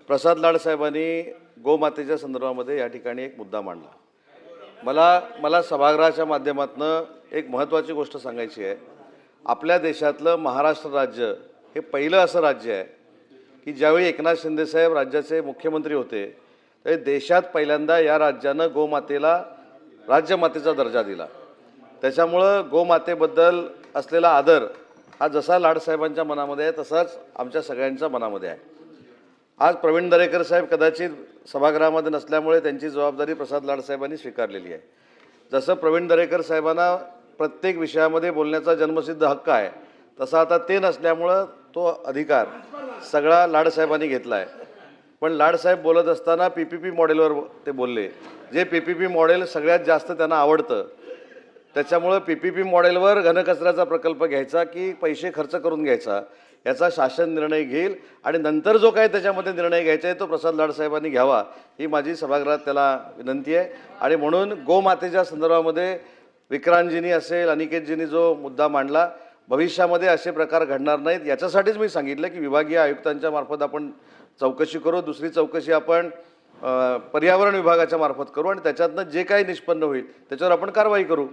प्रसाद लाड साहेबांनी गोमातेच्या संदर्भामध्ये या ठिकाणी एक मुद्दा मांडला। मला सभागृहाच्या माध्यमातून एक महत्त्वाची गोष्ट सांगायची आहे। आपल्या देशातलं महाराष्ट्र राज्य हे पहिलं असं राज्य आहे की ज्यावेळी एकनाथ शिंदे साहेब राज्याचे मुख्यमंत्री होते ते देशात पहिल्यांदा या राज्यानं गोमातेला राज्यमातेचा दर्जा दिला। त्याच्यामुळं गोमातेबद्दल असलेला आदर हा जसा लाड साहेबांच्या मनामध्ये आहे तसाच आमच्या सगळ्यांच्या मनामध्ये आहे। आज प्रवीण दरेकर साहेब कदाचित सभागृहामध्ये नसल्यामुळे त्यांची जबाबदारी प्रसाद लाड साहेबांनी स्वीकारलेली आहे। जसं प्रवीण दरेकर साहेबांना प्रत्येक विषयामध्ये बोलण्याचा जन्मसिद्ध हक्क आहे तसा आता ते नसल्यामुळं तो अधिकार सगळा लाड साहेबांनी घेतला आहे। पण लाड साहेब बोलत असताना PPP मॉडेलवर ते बोलले, जे PPP मॉडेल सगळ्यात जास्त त्यांना आवडतं। त्याच्यामुळे PPP मॉडेलवर घनकचऱ्याचा प्रकल्प घ्यायचा की पैसे खर्च करून घ्यायचा याचा शासन निर्णय घेईल आणि नंतर जो काही त्याच्यामध्ये निर्णय घ्यायचा आहे तो प्रसाद लाड साहेबांनी घ्यावा ही माझी सभागृहात त्याला विनंती आहे। आणि म्हणून गोमातेच्या संदर्भामध्ये विक्रांतजींनी असेल अनिकेतजींनी जो मुद्दा मांडला भविष्यामध्ये असे प्रकार घडणार नाहीत याच्यासाठीच मी सांगितलं की विभागीय आयुक्तांच्या मार्फत आपण चौकशी करू। दुसरी चौकशी आपण पर्यावरण विभागाच्या मार्फत करू आणि त्याच्यातनं जे काही निष्पन्न होईल त्याच्यावर आपण कारवाई करू।